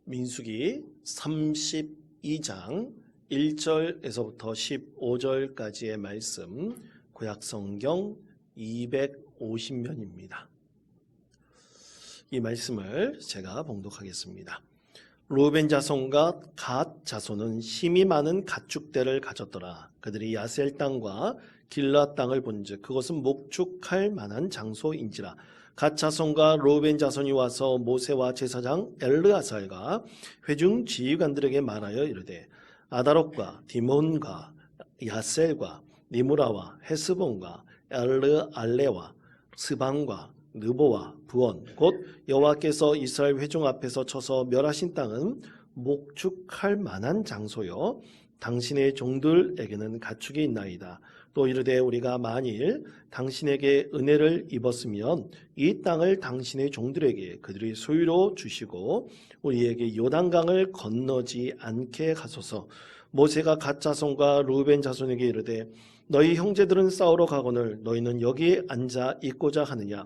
민수기 32장 1절에서부터 15절까지의 말씀, 구약성경 250면입니다. 이 말씀을 제가 봉독하겠습니다. 루벤 자손과 갓 자손은 힘이 많은 가축대를 가졌더라. 그들이 야셀 땅과 길라 땅을 본즉 그것은 목축할 만한 장소인지라. 갓 자손과 루벤 자손이 와서 모세와 제사장 엘르아살과 회중 지휘관들에게 말하여 이르되 아다롯과 디몬과 야셀과 니무라와 헤스본과 엘르알레와 스방과 느보와 부온 곧 여호와께서 이스라엘 회중 앞에서 쳐서 멸하신 땅은 목축할 만한 장소요 당신의 종들에게는 가축이 있나이다. 또 이르되 우리가 만일 당신에게 은혜를 입었으면 이 땅을 당신의 종들에게 그들이 소유로 주시고 우리에게 요단강을 건너지 않게 하소서. 모세가 갓 자손과 루벤 자손에게 이르되 너희 형제들은 싸우러 가거늘 너희는 여기에 앉아 있고자 하느냐.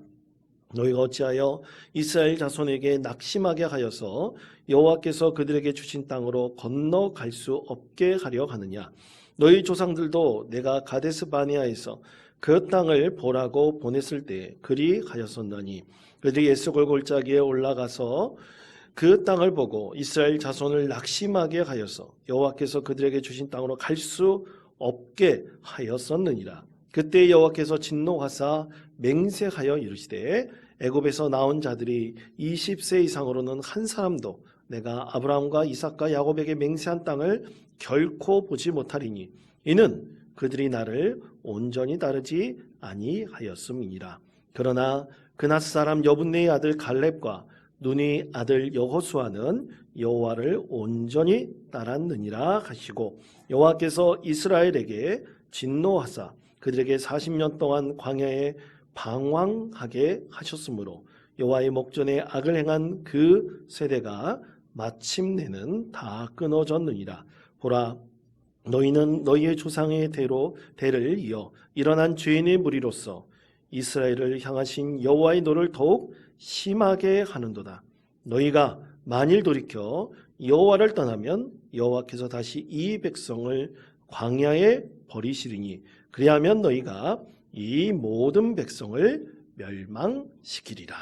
너희가 어찌하여 이스라엘 자손에게 낙심하게 하여서 여호와께서 그들에게 주신 땅으로 건너갈 수 없게 하려 하느냐. 너희 조상들도 내가 가데스 바네아에서 그 땅을 보라고 보냈을 때 그리 하였었나니 그들이 에스골 골짜기에 올라가서 그 땅을 보고 이스라엘 자손을 낙심하게 하여서 여호와께서 그들에게 주신 땅으로 갈 수 없게 하였었느니라. 그때 여호와께서 진노하사 맹세하여 이르시되 애굽에서 나온 자들이 20세 이상으로는 한 사람도 내가 아브라함과 이삭과 야곱에게 맹세한 땅을 결코 보지 못하리니 이는 그들이 나를 온전히 따르지 아니하였음이니라. 그러나 그낫 사람 여분네의 아들 갈렙과 눈이 아들 여호수아는 여호와를 온전히 따랐느니라 하시고 여호와께서 이스라엘에게 진노하사 그들에게 40년 동안 광야에 방황하게 하셨으므로 여호와의 목전에 악을 행한 그 세대가 마침내는 다 끊어졌느니라. 보라, 너희는 너희의 조상의 대를 이어 일어난 죄인의 무리로서 이스라엘을 향하신 여호와의 노를 더욱 심하게 하는도다. 너희가 만일 돌이켜 여호와를 떠나면 여호와께서 다시 이 백성을 광야에 버리시리니 그리하면 너희가 이 모든 백성을 멸망시키리라.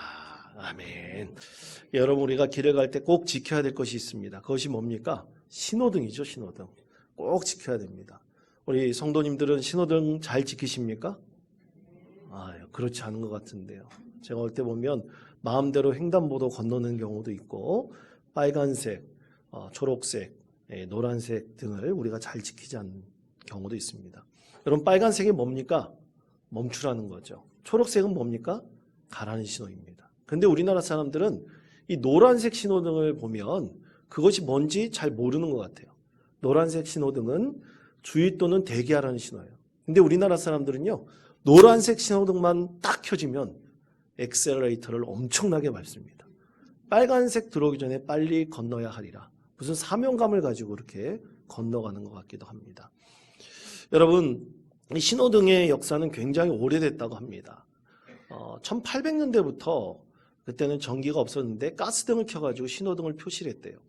아멘. 여러분, 우리가 길을 갈 때 꼭 지켜야 될 것이 있습니다. 그것이 뭡니까? 신호등이죠. 신호등 꼭 지켜야 됩니다. 우리 성도님들은 신호등 잘 지키십니까? 그렇지 않은 것 같은데요. 제가 올 때 보면 마음대로 횡단보도 건너는 경우도 있고 빨간색, 초록색, 노란색 등을 우리가 잘 지키지 않는 경우도 있습니다. 여러분, 빨간색이 뭡니까? 멈추라는 거죠. 초록색은 뭡니까? 가라는 신호입니다. 그런데 우리나라 사람들은 이 노란색 신호등을 보면 그것이 뭔지 잘 모르는 것 같아요. 노란색 신호등은 주의 또는 대기하라는 신호예요. 근데 우리나라 사람들은요, 노란색 신호등만 딱 켜지면 엑셀러레이터를 엄청나게 밟습니다. 빨간색 들어오기 전에 빨리 건너야 하리라. 무슨 사명감을 가지고 이렇게 건너가는 것 같기도 합니다. 여러분, 이 신호등의 역사는 굉장히 오래됐다고 합니다. 1800년대부터 그때는 전기가 없었는데 가스등을 켜가지고 신호등을 표시를 했대요.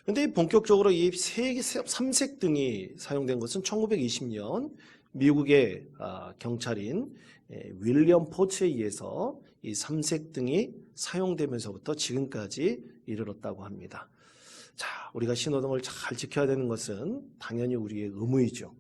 그런데 본격적으로 이 삼색등이 사용된 것은 1920년 미국의 경찰인 윌리엄 포츠에 의해서 이 삼색등이 사용되면서부터 지금까지 이르렀다고 합니다. 자, 우리가 신호등을 잘 지켜야 되는 것은 당연히 우리의 의무이죠.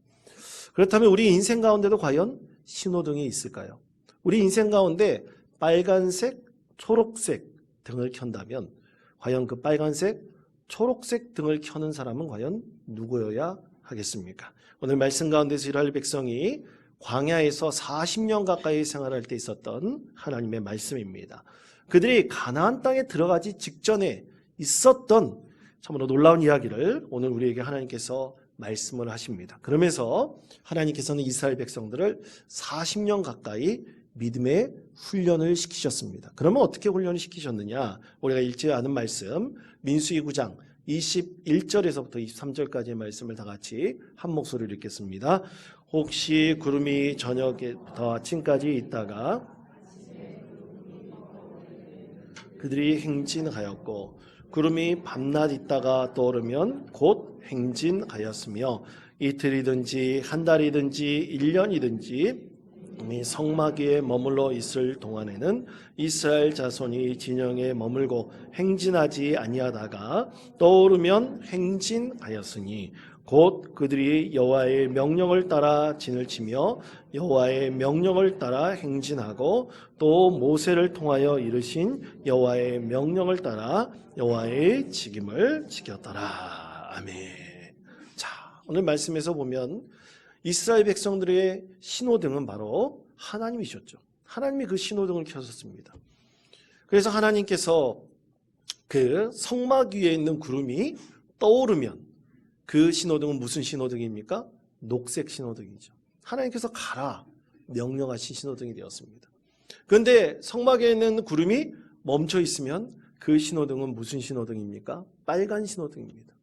그렇다면 우리 인생 가운데도 과연 신호등이 있을까요? 우리 인생 가운데 빨간색, 초록색 등을 켠다면 과연 그 빨간색, 초록색 등을 켜는 사람은 과연 누구여야 하겠습니까? 오늘 말씀 가운데서 이스라엘 백성이 광야에서 40년 가까이 생활할 때 있었던 하나님의 말씀입니다. 그들이 가나안 땅에 들어가기 직전에 있었던 참으로 놀라운 이야기를 오늘 우리에게 하나님께서 말씀을 하십니다. 그러면서 하나님께서는 이스라엘 백성들을 40년 가까이 믿음의 훈련을 시키셨습니다. 그러면 어떻게 훈련을 시키셨느냐? 우리가 읽지 않은 말씀 민수기 9장 21절에서부터 23절까지의 말씀을 다 같이 한 목소리로 읽겠습니다. 혹시 구름이 저녁부터 아침까지 있다가 그들이 행진하였고 구름이 밤낮 있다가 떠오르면 곧 행진하였으며 이틀이든지 한 달이든지 1년이든지 이 성막 위에 머물러 있을 동안에는 이스라엘 자손이 진영에 머물고 행진하지 아니하다가 떠오르면 행진하였으니 곧 그들이 여호와의 명령을 따라 진을 치며 여호와의 명령을 따라 행진하고 또 모세를 통하여 이르신 여호와의 명령을 따라 여호와의 직임을 지켰더라. 아멘. 자, 오늘 말씀에서 보면 이스라엘 백성들의 신호등은 바로 하나님이셨죠. 하나님이 그 신호등을 켜셨습니다. 그래서 하나님께서 그 성막 위에 있는 구름이 떠오르면 그 신호등은 무슨 신호등입니까? 녹색 신호등이죠. 하나님께서 가라 명령하신 신호등이 되었습니다. 그런데 성막에 있는 구름이 멈춰 있으면 그 신호등은 무슨 신호등입니까? 빨간 신호등입니다.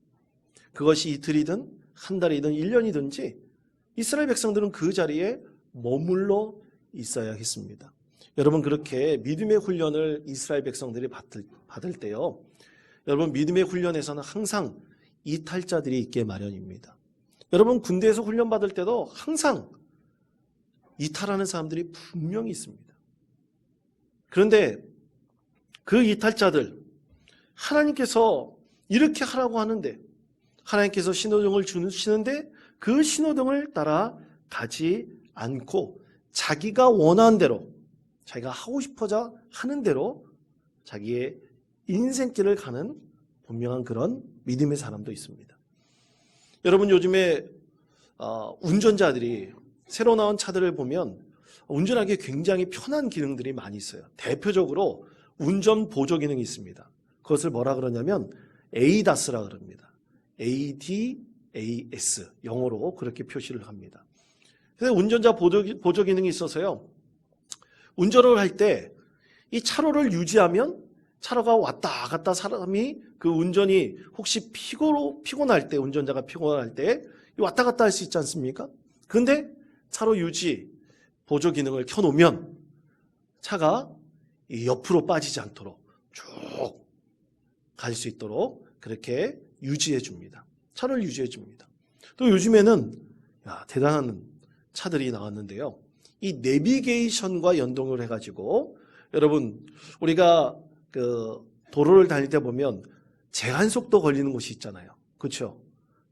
그것이 이틀이든 한 달이든 1년이든지 이스라엘 백성들은 그 자리에 머물러 있어야 했습니다. 여러분, 그렇게 믿음의 훈련을 이스라엘 백성들이 받을 때요, 여러분, 믿음의 훈련에서는 항상 이탈자들이 있게 마련입니다. 여러분, 군대에서 훈련받을 때도 항상 이탈하는 사람들이 분명히 있습니다. 그런데 그 이탈자들, 하나님께서 이렇게 하라고 하는데, 하나님께서 신호등을 주시는데 그 신호등을 따라 가지 않고 자기가 원하는 대로, 자기가 하고 싶어져 하는 대로 자기의 인생길을 가는 분명한 그런 믿음의 사람도 있습니다. 여러분, 요즘에 운전자들이 새로 나온 차들을 보면 운전하기 굉장히 편한 기능들이 많이 있어요. 대표적으로 운전 보조 기능이 있습니다. 그것을 뭐라 그러냐면 ADAS라 그럽니다. ADAS, 영어로 그렇게 표시를 합니다. 그래서 운전자 보조 기능이 있어서요, 운전을 할 때 이 차로를 유지하면 차로가 왔다 갔다 사람이 그 운전이 혹시 피곤할 때, 운전자가 피곤할 때 왔다 갔다 할 수 있지 않습니까? 그런데 차로 유지 보조 기능을 켜놓으면 차가 옆으로 빠지지 않도록 쭉 갈 수 있도록 그렇게 유지해 줍니다. 차를 유지해 줍니다. 또 요즘에는 대단한 차들이 나왔는데요, 이 내비게이션과 연동을 해가지고, 여러분, 우리가 그 도로를 달릴 때 보면 제한속도 걸리는 곳이 있잖아요. 그렇죠?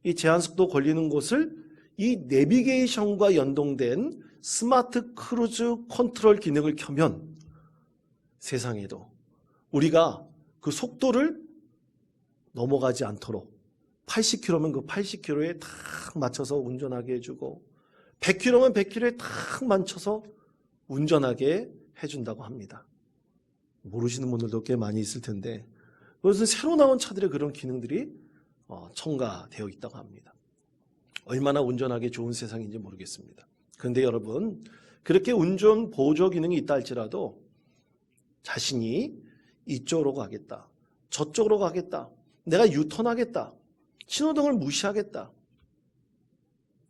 이 제한속도 걸리는 곳을 이 내비게이션과 연동된 스마트 크루즈 컨트롤 기능을 켜면 세상에도 우리가 그 속도를 넘어가지 않도록 80km면 그 80km에 딱 맞춰서 운전하게 해주고 100km면 100km에 딱 맞춰서 운전하게 해준다고 합니다. 모르시는 분들도 꽤 많이 있을 텐데, 그것은 새로 나온 차들의 그런 기능들이 첨가되어 있다고 합니다. 얼마나 운전하기 좋은 세상인지 모르겠습니다. 그런데 여러분, 그렇게 운전 보조 기능이 있다 할지라도 자신이 이쪽으로 가겠다, 저쪽으로 가겠다, 내가 유턴하겠다, 신호등을 무시하겠다,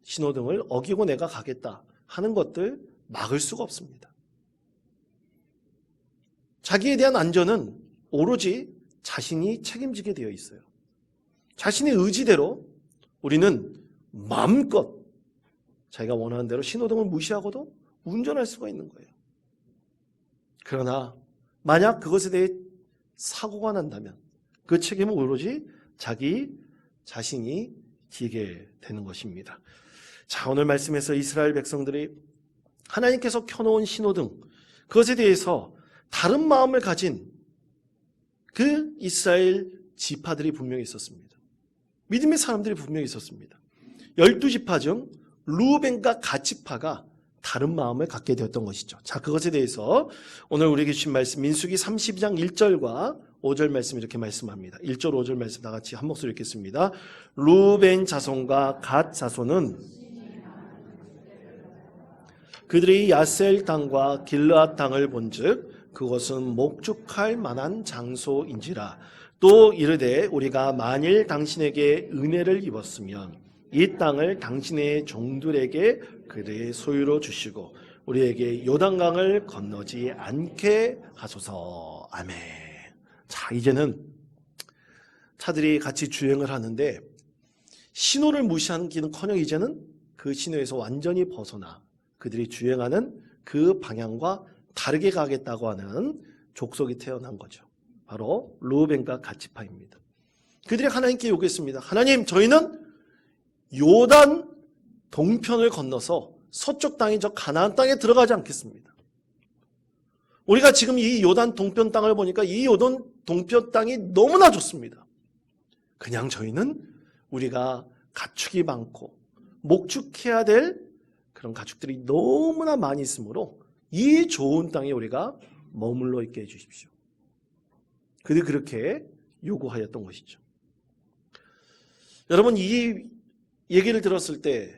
신호등을 어기고 내가 가겠다 하는 것들 막을 수가 없습니다. 자기에 대한 안전은 오로지 자신이 책임지게 되어 있어요. 자신의 의지대로 우리는 마음껏 자기가 원하는 대로 신호등을 무시하고도 운전할 수가 있는 거예요. 그러나 만약 그것에 대해 사고가 난다면 그 책임은 오로지 자기 자신이 지게 되는 것입니다. 자, 오늘 말씀에서 이스라엘 백성들이 하나님께서 켜놓은 신호등, 그것에 대해서 다른 마음을 가진 그 이스라엘 지파들이 분명히 있었습니다. 믿음의 사람들이 분명히 있었습니다. 12지파 중 루벤과 갓지파가 다른 마음을 갖게 되었던 것이죠. 자, 그것에 대해서 오늘 우리에게 주신 말씀, 민수기 32장 1절과 5절 말씀 이렇게 말씀합니다. 1절 5절 말씀 다 같이 한 목소리 읽겠습니다. 루벤 자손과 갓 자손은 그들이 야셀 땅과 길르앗 땅을 본즉 그것은 목축할 만한 장소인지라. 또 이르되 우리가 만일 당신에게 은혜를 입었으면 이 땅을 당신의 종들에게 그들의 소유로 주시고 우리에게 요단강을 건너지 않게 하소서. 아멘. 자, 이제는 차들이 같이 주행을 하는데 신호를 무시하기는커녕 이제는 그 신호에서 완전히 벗어나 그들이 주행하는 그 방향과 다르게 가겠다고 하는 족속이 태어난 거죠. 바로 르우벤과 갓 지파입니다. 그들이 하나님께 요구했습니다. 하나님, 저희는 요단 동편을 건너서 서쪽 땅인 저 가나안 땅에 들어가지 않겠습니다. 우리가 지금 이 요단 동편 땅을 보니까 이 요단 동편 땅이 너무나 좋습니다. 그냥 저희는 우리가 가축이 많고 목축해야 될 그런 가축들이 너무나 많이 있으므로 이 좋은 땅에 우리가 머물러 있게 해주십시오. 그들이 그렇게 요구하였던 것이죠. 여러분, 이 얘기를 들었을 때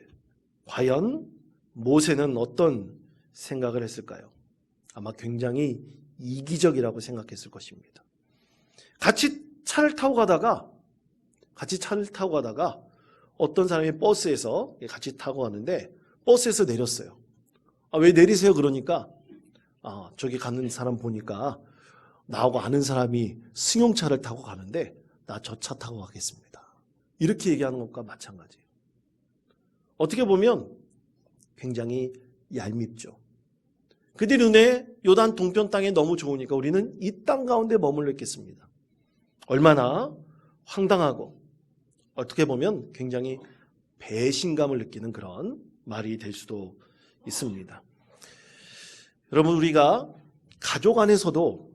과연 모세는 어떤 생각을 했을까요? 아마 굉장히 이기적이라고 생각했을 것입니다. 같이 차를 타고 가다가 어떤 사람이 버스에서 같이 타고 가는데 버스에서 내렸어요. 왜 내리세요? 그러니까 저기 가는 사람 보니까 나하고 아는 사람이 승용차를 타고 가는데 나 저 차 타고 가겠습니다. 이렇게 얘기하는 것과 마찬가지예요. 어떻게 보면 굉장히 얄밉죠. 그들 눈에 요단 동편 땅이 너무 좋으니까 우리는 이 땅 가운데 머물러 있겠습니다. 얼마나 황당하고 어떻게 보면 굉장히 배신감을 느끼는 그런 말이 될 수도 있습니다. 여러분, 우리가 가족 안에서도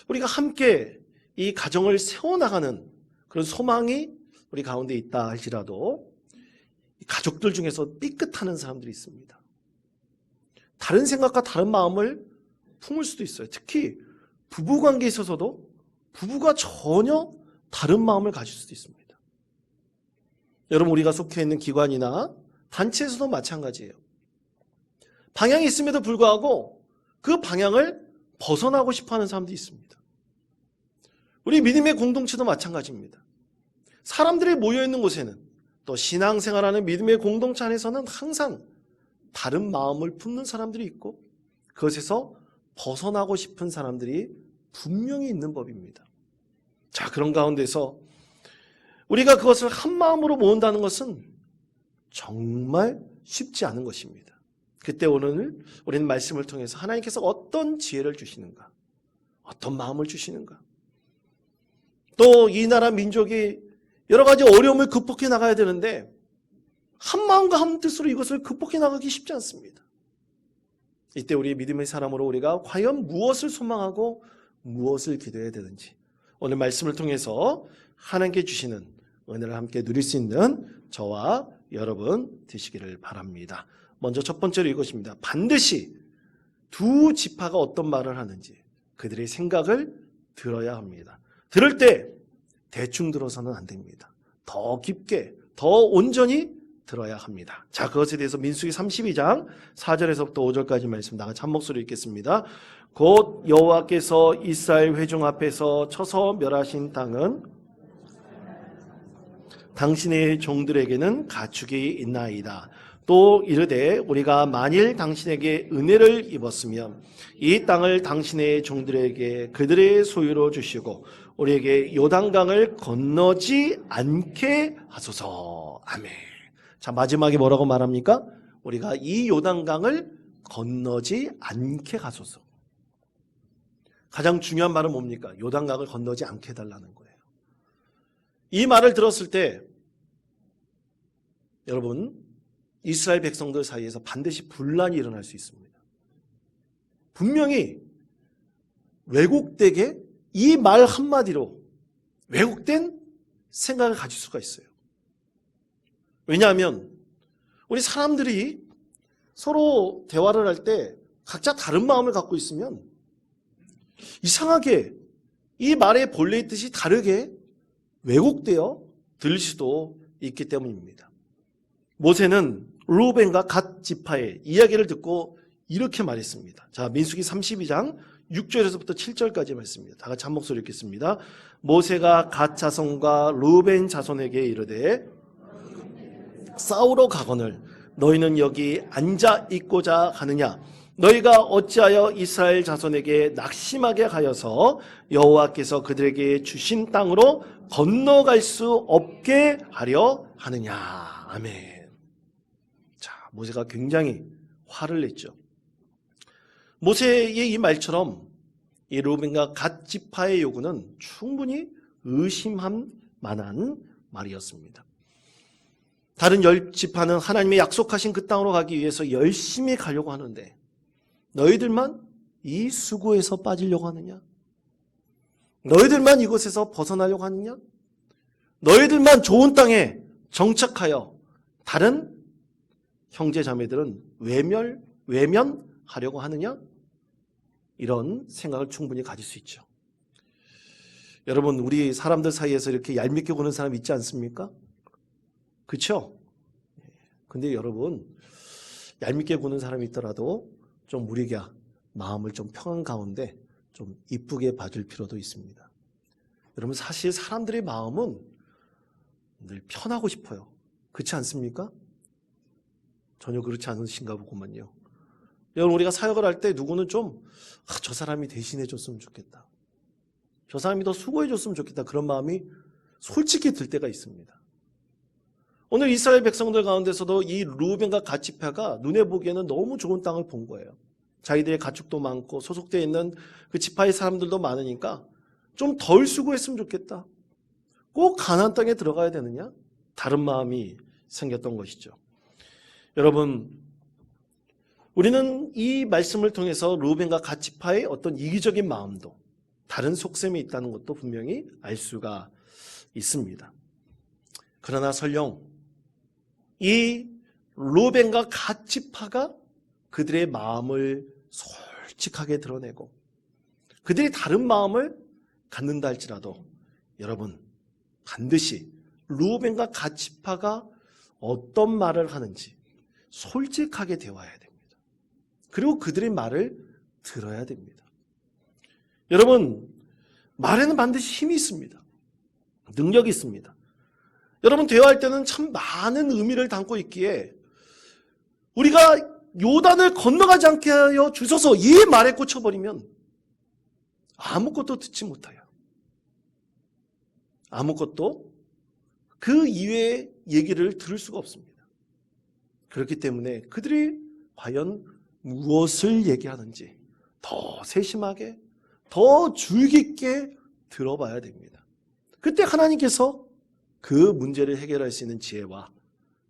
우리가 함께 이 가정을 세워나가는 그런 소망이 우리 가운데 있다 할지라도 가족들 중에서 삐끗하는 사람들이 있습니다. 다른 생각과 다른 마음을 품을 수도 있어요. 특히 부부관계에 있어서도 부부가 전혀 다른 마음을 가질 수도 있습니다. 여러분, 우리가 속해 있는 기관이나 단체에서도 마찬가지예요. 방향이 있음에도 불구하고 그 방향을 벗어나고 싶어하는 사람도 있습니다. 우리 믿음의 공동체도 마찬가지입니다. 사람들이 모여있는 곳에는 또 신앙생활하는 믿음의 공동체 안에서는 항상 다른 마음을 품는 사람들이 있고 그것에서 벗어나고 싶은 사람들이 분명히 있는 법입니다. 자, 그런 가운데서 우리가 그것을 한 마음으로 모은다는 것은 정말 쉽지 않은 것입니다. 그때 오늘 우리는 말씀을 통해서 하나님께서 어떤 지혜를 주시는가, 어떤 마음을 주시는가, 또 이 나라 민족이 여러 가지 어려움을 극복해 나가야 되는데 한 마음과 한 뜻으로 이것을 극복해 나가기 쉽지 않습니다. 이때 우리 믿음의 사람으로 우리가 과연 무엇을 소망하고 무엇을 기도해야 되는지 오늘 말씀을 통해서 하나님께 주시는 은혜를 함께 누릴 수 있는 저와 여러분 되시기를 바랍니다. 먼저 첫 번째로 이것입니다. 반드시 두 지파가 어떤 말을 하는지 그들의 생각을 들어야 합니다. 들을 때 대충 들어서는 안 됩니다. 더 깊게, 더 온전히 들어야 합니다. 자, 그것에 대해서 민수기 32장 4절에서부터 5절까지 말씀 나같이 한 목소리 읽겠습니다. 곧 여호와께서 이스라엘 회중 앞에서 쳐서 멸하신 땅은 당신의 종들에게는 가축이 있나이다. 또 이르되 우리가 만일 당신에게 은혜를 입었으면 이 땅을 당신의 종들에게 그들의 소유로 주시고 우리에게 요단강을 건너지 않게 하소서. 아멘. 자, 마지막에 뭐라고 말합니까? 우리가 이 요단강을 건너지 않게 하소서. 가장 중요한 말은 뭡니까? 요단강을 건너지 않게 해달라는 거예요. 이 말을 들었을 때 여러분, 이스라엘 백성들 사이에서 반드시 분란이 일어날 수 있습니다. 분명히 왜곡되게 이 말 한마디로 왜곡된 생각을 가질 수가 있어요. 왜냐하면 우리 사람들이 서로 대화를 할 때 각자 다른 마음을 갖고 있으면 이상하게 이 말의 본래의 뜻이 다르게 왜곡되어 들릴 수도 있기 때문입니다. 모세는 르우벤과 갓 지파의 이야기를 듣고 이렇게 말했습니다. 자, 민수기 32장 6절에서부터 7절까지 말씀입니다. 다 같이 한 목소리 읽겠습니다. 모세가 갓 자손과 르우벤 자손에게 이르되 싸우러 가거늘 너희는 여기 앉아 있고자 하느냐? 너희가 어찌하여 이스라엘 자손에게 낙심하게 하여서 여호와께서 그들에게 주신 땅으로 건너갈 수 없게 하려 하느냐. 아멘. 자, 모세가 굉장히 화를 냈죠. 모세의 이 말처럼 이 루벤과 갓 지파의 요구는 충분히 의심할 만한 말이었습니다. 다른 10지파는 하나님의 약속하신 그 땅으로 가기 위해서 열심히 가려고 하는데 너희들만 이 수고에서 빠지려고 하느냐? 너희들만 이곳에서 벗어나려고 하느냐? 너희들만 좋은 땅에 정착하여 다른 형제 자매들은 외면하려고 하느냐? 이런 생각을 충분히 가질 수 있죠. 여러분, 우리 사람들 사이에서 이렇게 얄밉게 구는 사람 있지 않습니까? 그렇죠? 근데 여러분, 얄밉게 구는 사람이 있더라도 좀 우리가 마음을 좀 평안 가운데 좀 이쁘게 봐줄 필요도 있습니다. 여러분, 사실 사람들의 마음은 늘 편하고 싶어요. 그렇지 않습니까? 전혀 그렇지 않으신가 보구만요. 여러분, 우리가 사역을 할 때 누구는 좀 저 사람이 대신해 줬으면 좋겠다. 저 사람이 더 수고해 줬으면 좋겠다. 그런 마음이 솔직히 들 때가 있습니다. 오늘 이스라엘 백성들 가운데서도 이 루벤과 갓 지파가 눈에 보기에는 너무 좋은 땅을 본 거예요. 자기들의 가축도 많고 소속되어 있는 그 지파의 사람들도 많으니까 좀 덜 수고했으면 좋겠다. 꼭 가나안 땅에 들어가야 되느냐? 다른 마음이 생겼던 것이죠. 여러분, 우리는 이 말씀을 통해서 루벤과 갓 지파의 어떤 이기적인 마음도 다른 속셈이 있다는 것도 분명히 알 수가 있습니다. 그러나 설령 이 루벤과 갓 지파가 그들의 마음을 솔직하게 드러내고 그들이 다른 마음을 갖는다 할지라도 여러분, 반드시 루벤과 갓 지파가 어떤 말을 하는지 솔직하게 대화해야 됩니다. 그리고 그들의 말을 들어야 됩니다. 여러분, 말에는 반드시 힘이 있습니다. 능력이 있습니다. 여러분, 대화할 때는 참 많은 의미를 담고 있기에 우리가 요단을 건너가지 않게 하여 주소서 이 말에 꽂혀버리면 아무것도 듣지 못해요. 아무것도 그 이외의 얘기를 들을 수가 없습니다. 그렇기 때문에 그들이 과연 무엇을 얘기하는지 더 세심하게, 더 주의 깊게 들어봐야 됩니다. 그때 하나님께서 그 문제를 해결할 수 있는 지혜와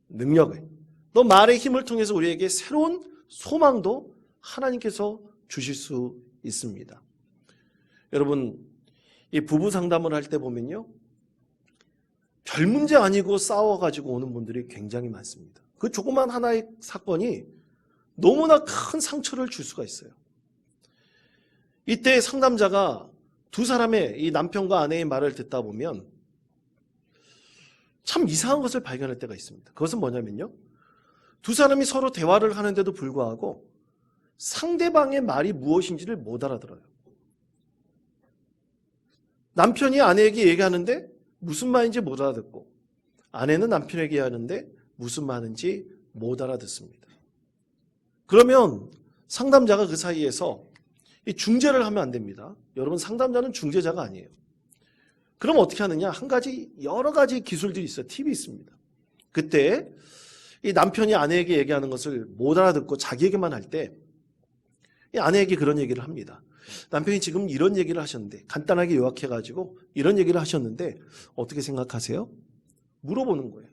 능력을, 또 말의 힘을 통해서 우리에게 새로운 소망도 하나님께서 주실 수 있습니다. 여러분, 이 부부 상담을 할 때 보면요, 별 문제 아니고 싸워가지고 오는 분들이 굉장히 많습니다. 그 조그만 하나의 사건이 너무나 큰 상처를 줄 수가 있어요. 이때 상담자가 두 사람의 이 남편과 아내의 말을 듣다 보면 참 이상한 것을 발견할 때가 있습니다. 그것은 뭐냐면요, 두 사람이 서로 대화를 하는데도 불구하고 상대방의 말이 무엇인지를 못 알아들어요. 남편이 아내에게 얘기하는데 무슨 말인지 못 알아듣고 아내는 남편에게 하는데 무슨 말인지 못 알아듣습니다. 그러면 상담자가 그 사이에서 이 중재를 하면 안 됩니다. 여러분, 상담자는 중재자가 아니에요. 그럼 어떻게 하느냐? 여러 가지 기술들이 있어요. 팁이 있습니다. 그때 이 남편이 아내에게 얘기하는 것을 못 알아듣고 자기에게만 할 때 이 아내에게 그런 얘기를 합니다. 남편이 지금 이런 얘기를 하셨는데, 간단하게 요약해가지고 이런 얘기를 하셨는데 어떻게 생각하세요? 물어보는 거예요.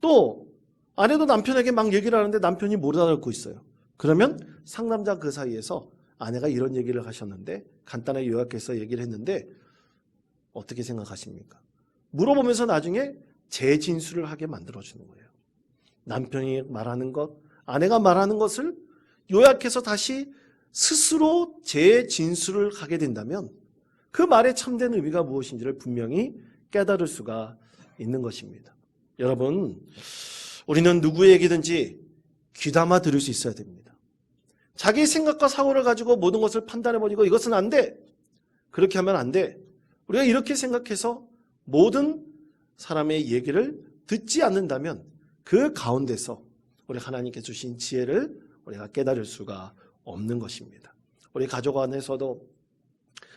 또 아내도 남편에게 막 얘기를 하는데 남편이 못 알아듣고 있어요. 그러면 상담자 그 사이에서 아내가 이런 얘기를 하셨는데 간단하게 요약해서 얘기를 했는데 어떻게 생각하십니까? 물어보면서 나중에 재진술을 하게 만들어주는 거예요. 남편이 말하는 것, 아내가 말하는 것을 요약해서 다시 스스로 재진술을 하게 된다면 그 말의 참된 의미가 무엇인지를 분명히 깨달을 수가 있는 것입니다. 여러분, 우리는 누구의 얘기든지 귀담아 들을 수 있어야 됩니다. 자기 생각과 사고를 가지고 모든 것을 판단해버리고 이것은 안 돼, 그렇게 하면 안 돼, 우리가 이렇게 생각해서 모든 사람의 얘기를 듣지 않는다면 그 가운데서 우리 하나님께 주신 지혜를 우리가 깨달을 수가 없는 것입니다. 우리 가족 안에서도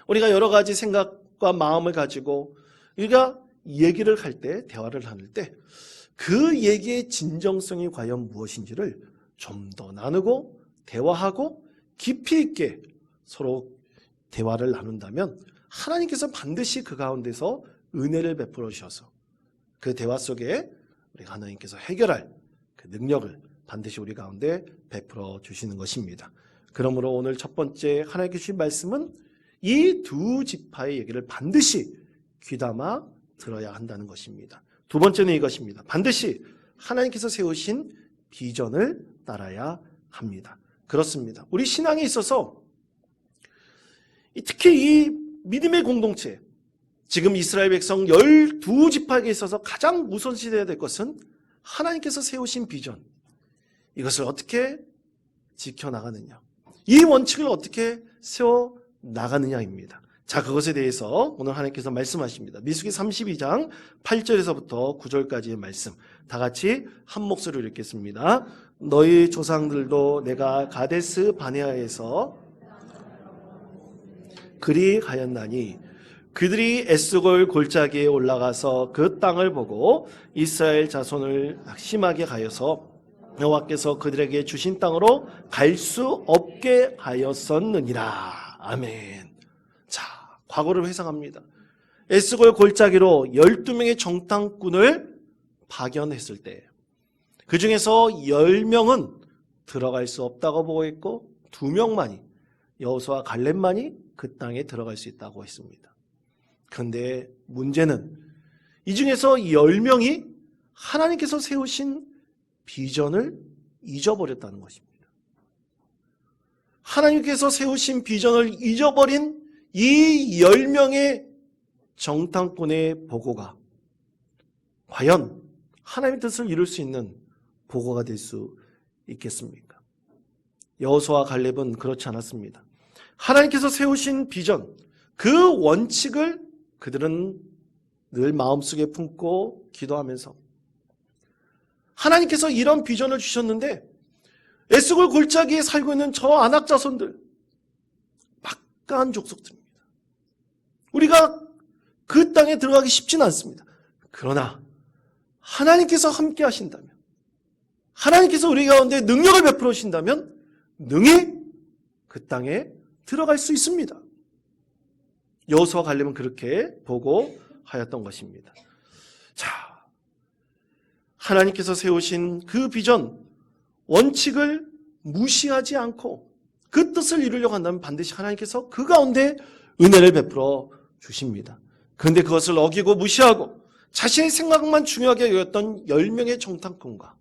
우리가 여러 가지 생각과 마음을 가지고 우리가 얘기를 할 때, 대화를 나눌 때 그 얘기의 진정성이 과연 무엇인지를 좀 더 나누고 대화하고 깊이 있게 서로 대화를 나눈다면 하나님께서 반드시 그 가운데서 은혜를 베풀어 주셔서 그 대화 속에 우리가 하나님께서 해결할 그 능력을 반드시 우리 가운데 베풀어 주시는 것입니다. 그러므로 오늘 첫 번째 하나님께 주신 말씀은 이 두 지파의 얘기를 반드시 귀담아 들어야 한다는 것입니다. 두 번째는 이것입니다. 반드시 하나님께서 세우신 비전을 따라야 합니다. 그렇습니다. 우리 신앙에 있어서 특히 이 믿음의 공동체, 지금 이스라엘 백성 12지파에게 있어서 가장 우선시되어야 될 것은 하나님께서 세우신 비전, 이것을 어떻게 지켜나가느냐, 이 원칙을 어떻게 세워나가느냐입니다. 자, 그것에 대해서 오늘 하나님께서 말씀하십니다. 민수기 32장 8절에서부터 9절까지의 말씀 다 같이 한 목소리로 읽겠습니다. 너희 조상들도 내가 가데스 바네아에서 그리 가였나니 그들이 에스골 골짜기에 올라가서 그 땅을 보고 이스라엘 자손을 심하게 가여서 여호와께서 그들에게 주신 땅으로 갈 수 없게 하였었느니라. 아멘. 자, 과거를 회상합니다. 에스골 골짜기로 12명의 정탐꾼을 파견했을 때 그 중에서 10명은 들어갈 수 없다고 보고 있고 2명만이, 여호수아 갈렙만이 그 땅에 들어갈 수 있다고 했습니다. 그런데 문제는 이 중에서 10명이 하나님께서 세우신 비전을 잊어버렸다는 것입니다. 하나님께서 세우신 비전을 잊어버린 이 10명의 정탐꾼의 보고가 과연 하나님의 뜻을 이룰 수 있는 보고가 될 수 있겠습니까? 여호수아 갈렙은 그렇지 않았습니다. 하나님께서 세우신 비전, 그 원칙을 그들은 늘 마음속에 품고 기도하면서 하나님께서 이런 비전을 주셨는데 에스골 골짜기에 살고 있는 저 아낙 자손들, 막강한 족속들입니다. 우리가 그 땅에 들어가기 쉽지는 않습니다. 그러나 하나님께서 함께 하신다면, 하나님께서 우리 가운데 능력을 베풀어 주신다면 능히 그 땅에 들어갈 수 있습니다. 여호수아 갈렙은 그렇게 보고하였던 것입니다. 자, 하나님께서 세우신 그 비전, 원칙을 무시하지 않고 그 뜻을 이루려고 한다면 반드시 하나님께서 그 가운데 은혜를 베풀어 주십니다. 그런데 그것을 어기고 무시하고 자신의 생각만 중요하게 여겼던 10명의 정탐꾼과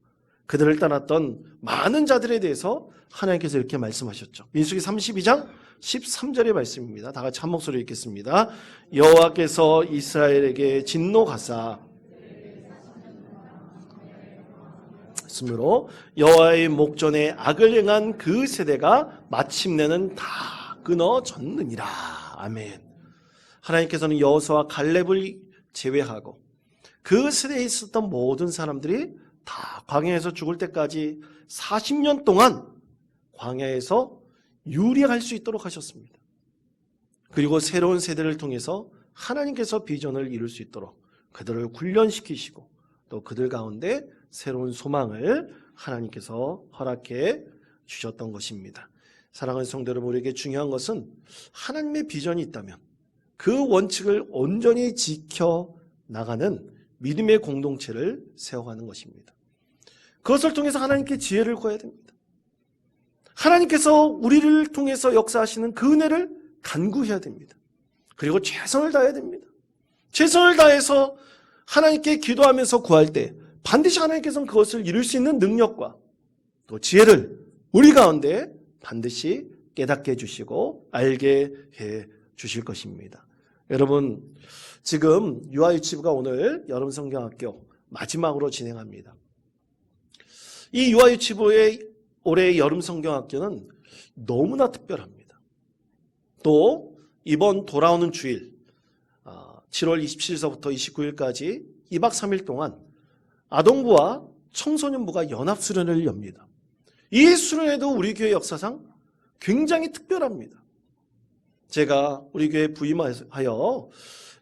그들을 따랐던 많은 자들에 대해서 하나님께서 이렇게 말씀하셨죠. 민수기 32장 13절의 말씀입니다. 다 같이 한 목소리 읽겠습니다. 여호와께서 이스라엘에게 진노하사 으로 여호와의 목전에 악을 행한 그 세대가 마침내는 다 끊어졌느니라. 아멘. 하나님께서는 여호수아 갈렙을 제외하고 그 세대에 있었던 모든 사람들이 다 광야에서 죽을 때까지 40년 동안 광야에서 유리할 수 있도록 하셨습니다. 그리고 새로운 세대를 통해서 하나님께서 비전을 이룰 수 있도록 그들을 훈련시키시고 또 그들 가운데 새로운 소망을 하나님께서 허락해 주셨던 것입니다. 사랑하는 성도 여러분, 우리에게 중요한 것은 하나님의 비전이 있다면 그 원칙을 온전히 지켜나가는 믿음의 공동체를 세워가는 것입니다. 그것을 통해서 하나님께 지혜를 구해야 됩니다. 하나님께서 우리를 통해서 역사하시는 그 은혜를 간구해야 됩니다. 그리고 최선을 다해야 됩니다. 최선을 다해서 하나님께 기도하면서 구할 때 반드시 하나님께서는 그것을 이룰 수 있는 능력과 또 지혜를 우리 가운데 반드시 깨닫게 해주시고 알게 해 주실 것입니다. 여러분, 지금 유아유치부가 오늘 여름성경학교 마지막으로 진행합니다. 이 유아유치부의 올해 여름성경학교는 너무나 특별합니다. 또 이번 돌아오는 주일 7월 27일서부터 29일까지 2박 3일 동안 아동부와 청소년부가 연합수련회를 엽니다. 이 수련회도 우리 교회 역사상 굉장히 특별합니다. 제가 우리 교회 부임하여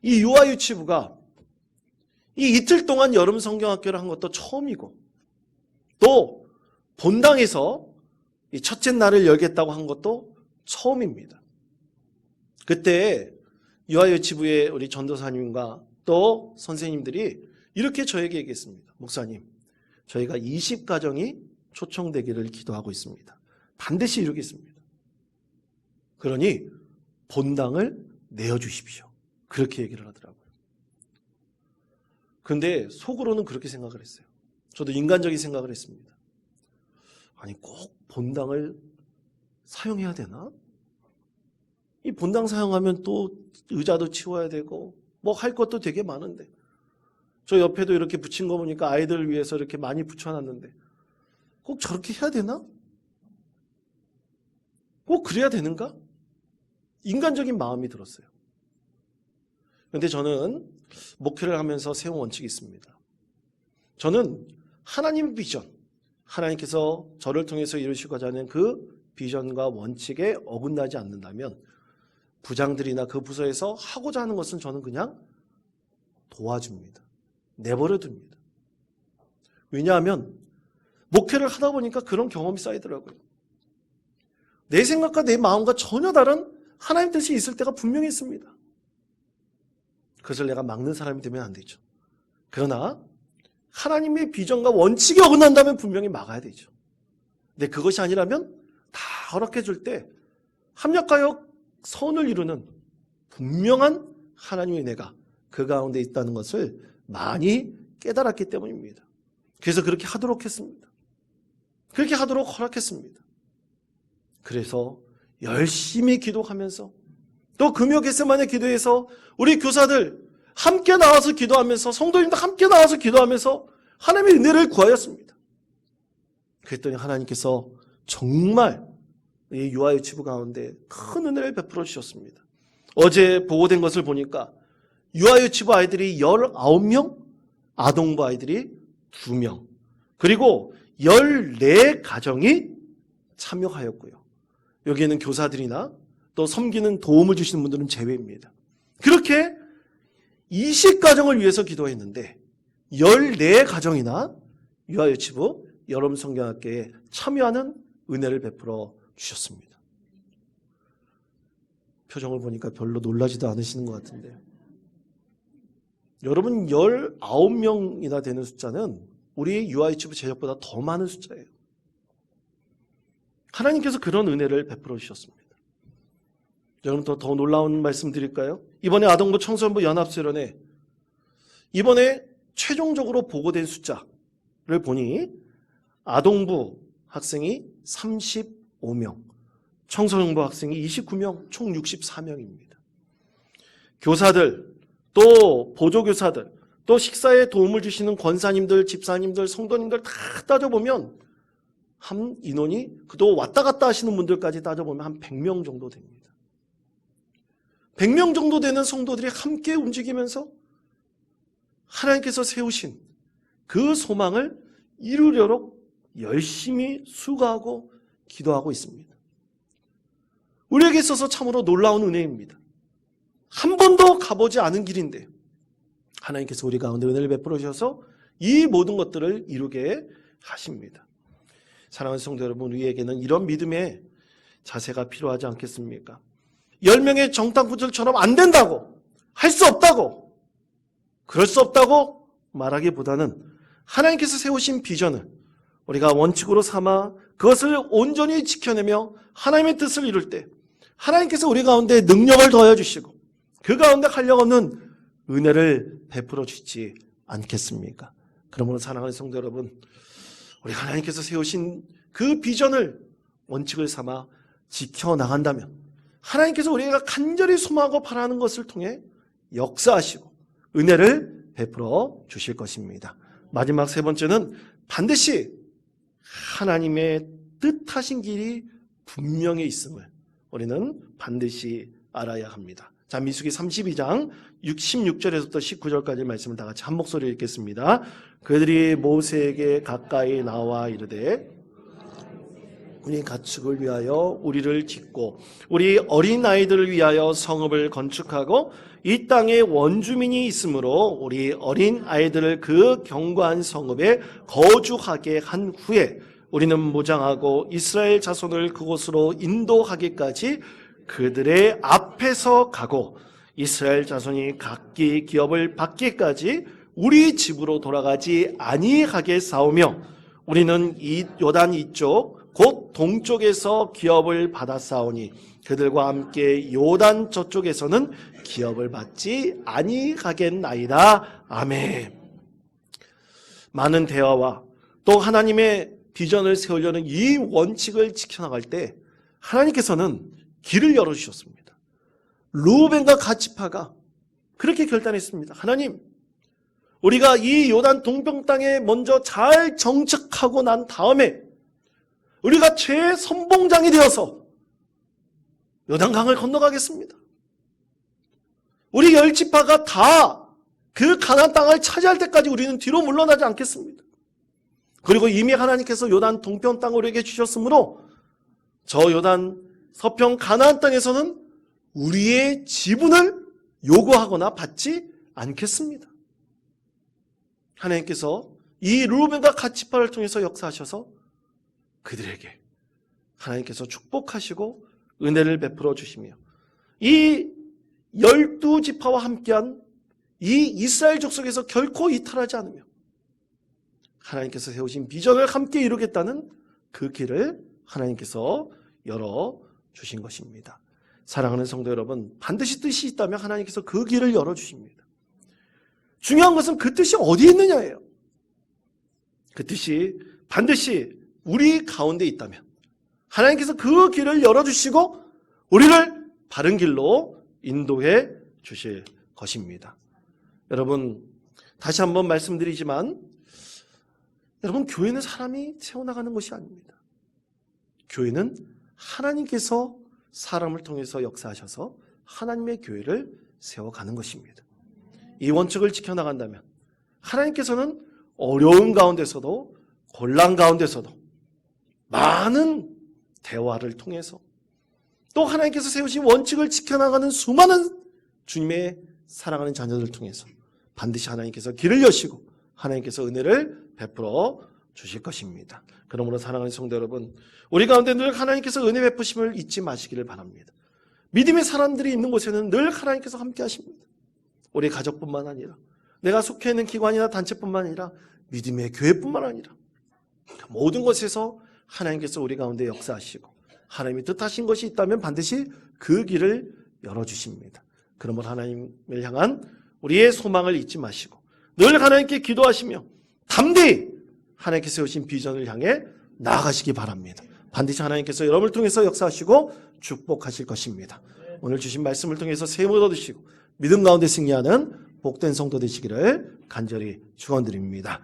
이 유아유치부가 이 이틀 동안 여름 성경학교를 한 것도 처음이고, 또 본당에서 이 첫째 날을 열겠다고 한 것도 처음입니다. 그때 유아유치부의 우리 전도사님과 또 선생님들이 이렇게 저에게 얘기했습니다. 목사님, 저희가 20가정이 초청되기를 기도하고 있습니다. 반드시 이루겠습니다. 그러니 본당을 내어주십시오. 그렇게 얘기를 하더라고요. 그런데 속으로는 그렇게 생각을 했어요. 저도 인간적인 생각을 했습니다. 아니, 꼭 본당을 사용해야 되나? 이 본당 사용하면 또 의자도 치워야 되고 뭐 할 것도 되게 많은데, 저 옆에도 이렇게 붙인 거 보니까 아이들을 위해서 이렇게 많이 붙여놨는데 꼭 저렇게 해야 되나? 꼭 그래야 되는가? 인간적인 마음이 들었어요. 그런데 저는 목회를 하면서 세운 원칙이 있습니다. 저는 하나님 비전, 하나님께서 저를 통해서 이루시고자 하는 그 비전과 원칙에 어긋나지 않는다면 부장들이나 그 부서에서 하고자 하는 것은 저는 그냥 도와줍니다. 내버려 둡니다. 왜냐하면 목회를 하다 보니까 그런 경험이 쌓이더라고요. 내 생각과 내 마음과 전혀 다른 하나님 뜻이 있을 때가 분명히 있습니다. 그것을 내가 막는 사람이 되면 안 되죠. 그러나 하나님의 비전과 원칙이 어긋난다면 분명히 막아야 되죠. 근데 그것이 아니라면 다 허락해 줄 때 합력하여 선을 이루는 분명한 하나님의 은혜가 그 가운데 있다는 것을 많이 깨달았기 때문입니다. 그래서 그렇게 하도록 했습니다. 그렇게 하도록 허락했습니다. 그래서 열심히 기도하면서 또 금요 겟세마네 기도에서 우리 교사들 함께 나와서 기도하면서 성도님도 함께 나와서 기도하면서 하나님의 은혜를 구하였습니다. 그랬더니 하나님께서 정말 이 유아유치부 가운데 큰 은혜를 베풀어 주셨습니다. 어제 보고된 것을 보니까 유아유치부 아이들이 19명, 아동부 아이들이 2명, 그리고 14가정이 참여하였고요. 여기에는 교사들이나 또 섬기는 도움을 주시는 분들은 제외입니다. 그렇게 20가정을 위해서 기도했는데 14가정이나 유아유치부 여름 성경학교에 참여하는 은혜를 베풀어 주셨습니다. 표정을 보니까 별로 놀라지도 않으시는 것 같은데, 여러분 19명이나 되는 숫자는 우리 유아유치부 제적보다 더 많은 숫자예요. 하나님께서 그런 은혜를 베풀어 주셨습니다. 여러분 더 놀라운 말씀 드릴까요? 이번에 아동부 청소년부 연합수련회 이번에 최종적으로 보고된 숫자를 보니 아동부 학생이 35명, 청소년부 학생이 29명, 총 64명입니다. 교사들, 또 보조교사들, 또 식사에 도움을 주시는 권사님들, 집사님들, 성도님들 다 따져보면 한 인원이, 그도 왔다 갔다 하시는 분들까지 따져보면 한 100명 정도 됩니다. 100명 정도 되는 성도들이 함께 움직이면서 하나님께서 세우신 그 소망을 이루려고 열심히 수고하고 기도하고 있습니다. 우리에게 있어서 참으로 놀라운 은혜입니다. 한 번도 가보지 않은 길인데 하나님께서 우리 가운데 은혜를 베풀어 주셔서 이 모든 것들을 이루게 하십니다. 사랑하는 성도 여러분, 우리에게는 이런 믿음의 자세가 필요하지 않겠습니까? 10명의 정탐꾼들처럼 안 된다고, 할 수 없다고, 그럴 수 없다고 말하기보다는 하나님께서 세우신 비전을 우리가 원칙으로 삼아 그것을 온전히 지켜내며 하나님의 뜻을 이룰 때 하나님께서 우리 가운데 능력을 더해 주시고 그 가운데 한량없는 은혜를 베풀어 주시지 않겠습니까? 그러므로 사랑하는 성도 여러분, 우리 하나님께서 세우신 그 비전을 원칙을 삼아 지켜나간다면 하나님께서 우리가 간절히 소망하고 바라는 것을 통해 역사하시고 은혜를 베풀어 주실 것입니다. 마지막 세 번째는 반드시 하나님의 뜻하신 길이 분명히 있음을 우리는 반드시 알아야 합니다. 자, 민수기 32장 16절에서부터 19절까지 말씀을 다 같이 한 목소리로 읽겠습니다. 그들이 모세에게 가까이 나와 이르되 우리 가축을 위하여 우리를 짓고 우리 어린아이들을 위하여 성읍을 건축하고 이 땅에 원주민이 있으므로 우리 어린아이들을 그 견고한 성읍에 거주하게 한 후에 우리는 무장하고 이스라엘 자손을 그곳으로 인도하기까지 그들의 앞에서 가고 이스라엘 자손이 각기 기업을 받기까지 우리 집으로 돌아가지 아니하게 싸우며 우리는 이 요단 이쪽 곧 동쪽에서 기업을 받아 싸우니 그들과 함께 요단 저쪽에서는 기업을 받지 아니하겠나이다. 아멘. 많은 대화와 또 하나님의 비전을 세우려는 이 원칙을 지켜나갈 때 하나님께서는 길을 열어주셨습니다. 르우벤과 갓지파가 그렇게 결단했습니다. 하나님, 우리가 이 요단 동평 땅에 먼저 잘 정착하고 난 다음에 우리가 최선봉장이 되어서 요단강을 건너가겠습니다. 우리 10지파가 다 그 가나안 땅을 차지할 때까지 우리는 뒤로 물러나지 않겠습니다. 그리고 이미 하나님께서 요단 동편 땅을 우리에게 주셨으므로 저 요단 서편 가나안 땅에서는 우리의 지분을 요구하거나 받지 않겠습니다. 하나님께서 이 르우벤과 갓지파를 통해서 역사하셔서 그들에게 하나님께서 축복하시고 은혜를 베풀어 주시며 이 12지파와 함께한 이 이스라엘 족속에서 결코 이탈하지 않으며 하나님께서 세우신 비전을 함께 이루겠다는 그 길을 하나님께서 열어주신 것입니다. 사랑하는 성도 여러분, 반드시 뜻이 있다면 하나님께서 그 길을 열어주십니다. 중요한 것은 그 뜻이 어디에 있느냐예요. 그 뜻이 반드시 우리 가운데 있다면 하나님께서 그 길을 열어주시고 우리를 바른 길로 인도해 주실 것입니다. 여러분, 다시 한번 말씀드리지만 여러분, 교회는 사람이 세워나가는 것이 아닙니다. 교회는 하나님께서 사람을 통해서 역사하셔서 하나님의 교회를 세워가는 것입니다. 이 원칙을 지켜나간다면 하나님께서는 어려움 가운데서도 곤란 가운데서도 많은 대화를 통해서 또 하나님께서 세우신 원칙을 지켜나가는 수많은 주님의 사랑하는 자녀들을 통해서 반드시 하나님께서 길을 여시고 하나님께서 은혜를 베풀어 주실 것입니다. 그러므로 사랑하는 성도 여러분, 우리 가운데 늘 하나님께서 은혜 베푸심을 잊지 마시기를 바랍니다. 믿음의 사람들이 있는 곳에는 늘 하나님께서 함께 하십니다. 우리 가족뿐만 아니라 내가 속해 있는 기관이나 단체뿐만 아니라 믿음의 교회뿐만 아니라 모든 곳에서 하나님께서 우리 가운데 역사하시고 하나님이 뜻하신 것이 있다면 반드시 그 길을 열어주십니다. 그러므로 하나님을 향한 우리의 소망을 잊지 마시고 늘 하나님께 기도하시며 담대히 하나님께서 세우신 비전을 향해 나아가시기 바랍니다. 반드시 하나님께서 여러분을 통해서 역사하시고 축복하실 것입니다. 오늘 주신 말씀을 통해서 세임을 얻으시고 믿음 가운데 승리하는 복된 성도 되시기를 간절히 축원드립니다.